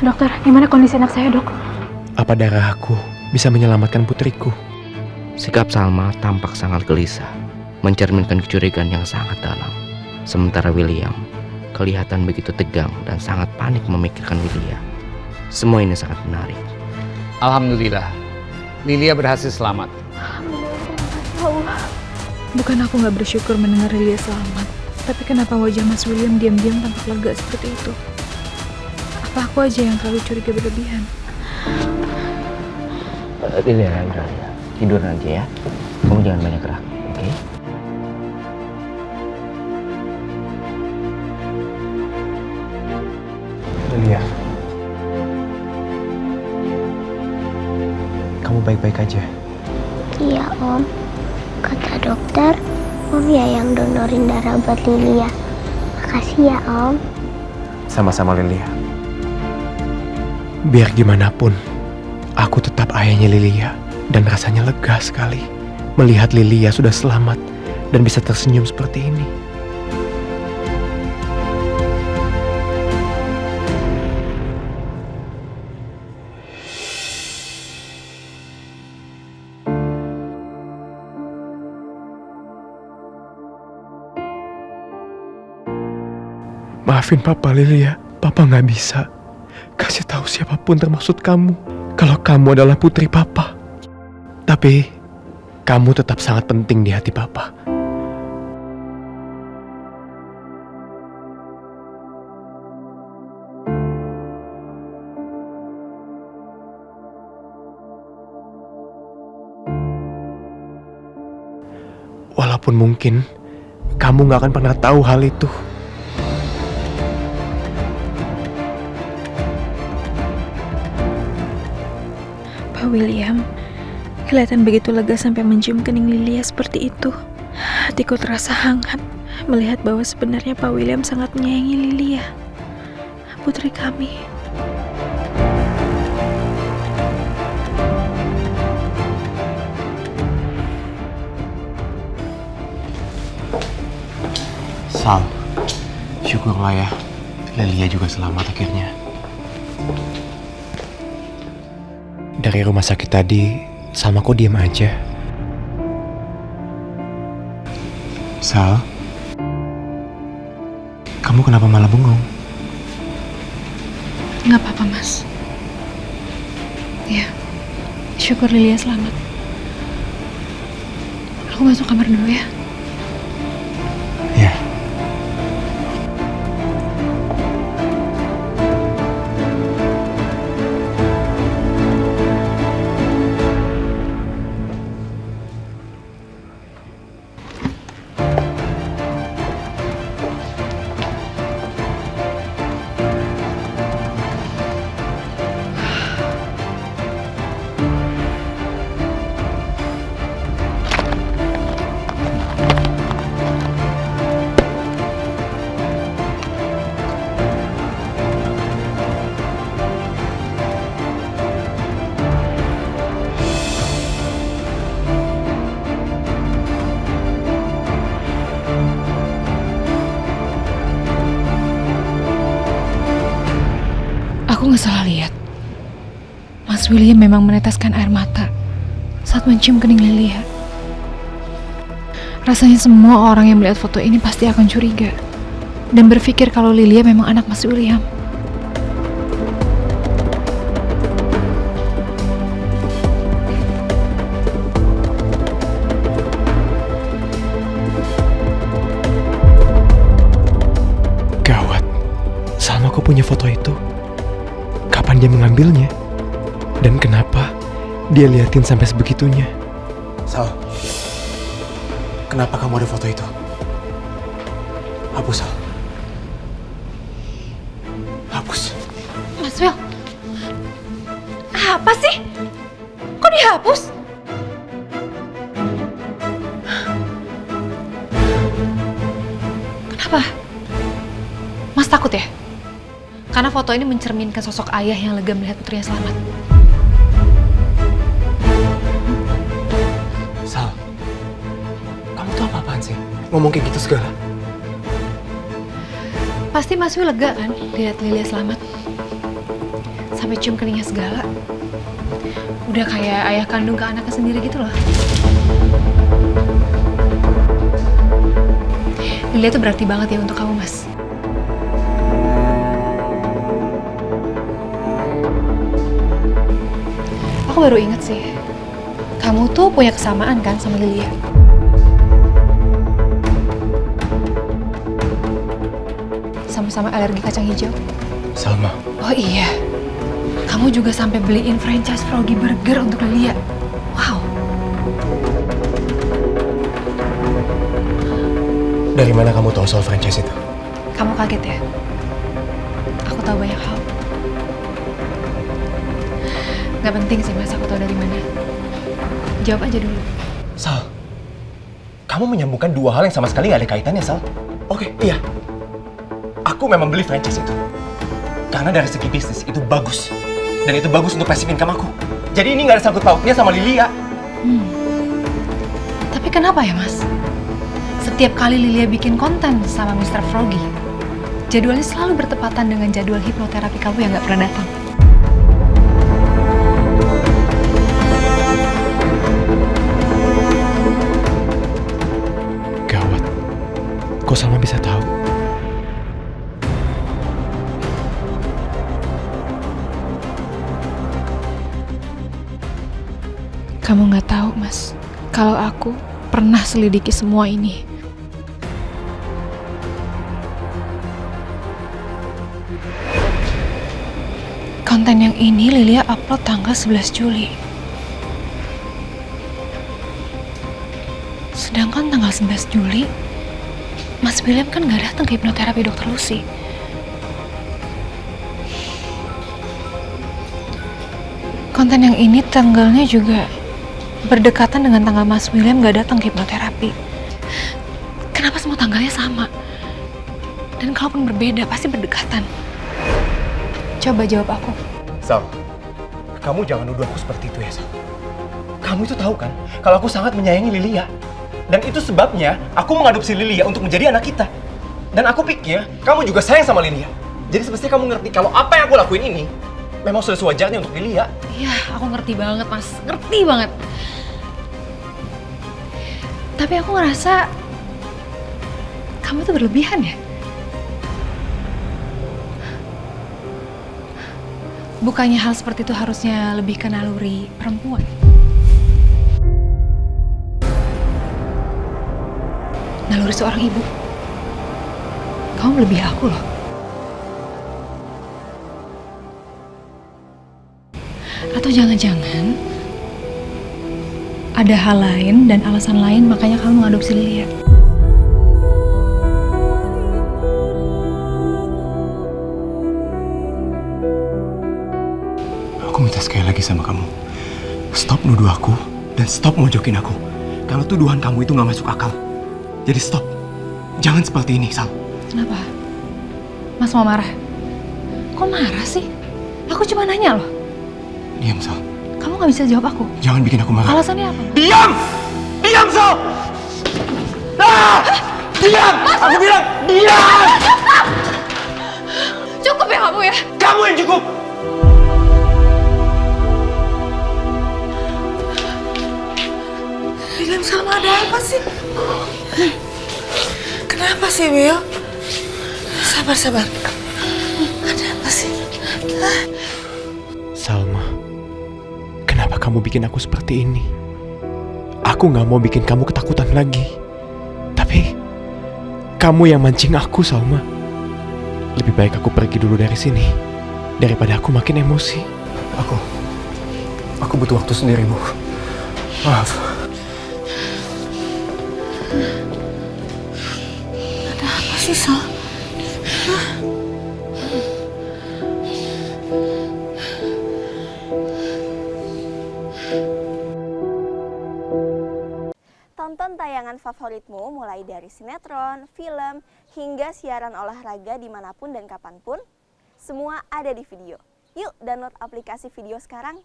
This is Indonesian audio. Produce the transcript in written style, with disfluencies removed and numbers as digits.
Dokter, gimana kondisi anak saya, dok? Apa darah aku bisa menyelamatkan putriku? Sikap Salma tampak sangat gelisah, mencerminkan kecurigaan yang sangat dalam. Sementara William kelihatan begitu tegang dan sangat panik memikirkan Lilia. Semua ini sangat menarik. Alhamdulillah, Lilia berhasil selamat. Allah. Bukan aku nggak bersyukur mendengar Lilia selamat, tapi kenapa wajah Mas William diam-diam tampak lega seperti itu? Apa aku aja yang terlalu curiga berlebihan? Lilia, tidur aja ya. Kamu jangan banyak gerak, oke? Lilia, kamu baik-baik aja? Iya Om, kata dokter, Om ya yang donorin darah buat Lilia. Makasih ya Om. Sama-sama Lilia. Biar gimana pun, aku tetap ayahnya Lilia dan rasanya lega sekali melihat Lilia sudah selamat dan bisa tersenyum seperti ini. Maafin Papa Lilia, Papa nggak bisa kasih tahu siapapun termasuk kamu kalau kamu adalah putri Papa. Tapi kamu tetap sangat penting di hati Papa. Walaupun mungkin kamu nggak akan pernah tahu hal itu. Pak William, kelihatan begitu lega sampai mencium kening Lilia seperti itu. Hatiku terasa hangat melihat bahwa sebenarnya Pak William sangat menyayangi Lilia, putri kami. Sal, syukurlah ya, Lilia juga selamat akhirnya. Dari rumah sakit tadi, Salma kok diam aja? Sal, kamu kenapa malah bengong? Nggak apa-apa, Mas. Ya, syukur Lilia selamat. Aku masuk kamar dulu ya. Ya. Aku nggak salah lihat. Mas William memang meneteskan air mata saat mencium kening Lilia. Rasanya semua orang yang melihat foto ini pasti akan curiga dan berpikir kalau Lilia memang anak Mas William. Gawat, Salma kok punya foto itu? Kapan dia mengambilnya? Dan kenapa dia liatin sampai sebegitunya? Sal, kenapa kamu ada foto itu? Hapus, Sal. Hapus. Mas Will, apa sih? Kok dihapus? Kenapa? Mas takut ya? Karena foto ini mencerminkan sosok ayah yang lega melihat putrinya selamat. Sal, kamu tuh apa-apaan sih? Ngomong kayak gitu segala. Pasti Mas Will lega kan lihat Lilia selamat. Sampai cium keningnya segala. Udah kayak ayah kandung ke anaknya sendiri gitu loh. Lilia tuh berarti banget ya untuk kamu, Mas. Aku baru inget sih, kamu tuh punya kesamaan kan sama Lilia? Sama-sama alergi kacang hijau. Salma, Oh iya, kamu juga sampai beliin franchise Froggy Burger untuk Lilia. Wow. dari mana kamu tahu soal franchise itu? Kamu kaget ya? Aku tahu banyak hal. Gak penting sih Mas, aku tahu dari mana. Jawab aja dulu. Sal, kamu menyambungkan dua hal yang sama sekali gak ada kaitannya, Sal. Oke, iya. Aku memang beli franchise itu. Karena dari segi bisnis itu bagus. Dan itu bagus untuk passive income aku. Jadi ini gak ada sangkut pautnya sama Lilia. Tapi kenapa ya Mas? Setiap kali Lilia bikin konten sama Mr. Froggy, jadwalnya selalu bertepatan dengan jadwal hipnoterapi kamu yang gak pernah datang. Gawat. Kok Salma bisa tahu? Kamu gak tahu Mas, kalau aku pernah selidiki semua ini. Konten yang ini Lilia upload tanggal 11 Juli. Sedangkan tanggal 11 Juli, Mas William kan gak datang ke hipnoterapi Dr. Lucy. Konten yang ini tanggalnya juga berdekatan dengan tanggal Mas William gak datang ke hipnoterapi. Kenapa semua tanggalnya sama? Dan kalaupun berbeda, pasti berdekatan. Coba jawab aku. Sal, kamu jangan nuduh aku seperti itu ya, Sal. Kamu itu tahu kan, kalau aku sangat menyayangi Lilia. Dan itu sebabnya aku mengadopsi Lilia untuk menjadi anak kita. Dan aku pikir kamu juga sayang sama Lilia. Jadi semestinya kamu ngerti kalau apa yang aku lakuin ini memang sudah sewajarnya untuk Lilia. Iya, aku ngerti banget, Mas. Ngerti banget. Tapi aku ngerasa kamu tuh berlebihan ya. Bukannya hal seperti itu harusnya lebih ke naluri perempuan. Naluri seorang ibu. Kamu melebihi aku loh. Atau jangan-jangan ada hal lain dan alasan lain makanya kamu mengadopsi Lilia. Aku minta sekali lagi sama kamu. Stop nuduh aku dan stop mojokin aku. Kalau tuduhan kamu itu gak masuk akal. Jadi stop. Jangan seperti ini, Sal. Kenapa? Mas mau marah? Kok marah sih? Aku cuma nanya loh. Diam, Sal. Kamu gak bisa jawab aku. Jangan bikin aku marah. Alasannya apa? Diam! Diam, Sal! Ah! Diam! Aku bilang, diam! Cukup ya kamu ya? Kamu yang cukup! William sama ada apa sih? Kenapa sih, Will? Sabar. Ada apa sih? Salma, kenapa kamu bikin aku seperti ini? Aku gak mau bikin kamu ketakutan lagi. Tapi, kamu yang mancing aku, Salma. Lebih baik aku pergi dulu dari sini, daripada aku makin emosi. Aku butuh waktu sendiri, Bu. Maaf. Ada apa sih, Sal? Tonton tayangan favoritmu mulai dari sinetron, film, hingga siaran olahraga dimanapun dan kapanpun. Semua ada di video. Yuk download aplikasi video sekarang.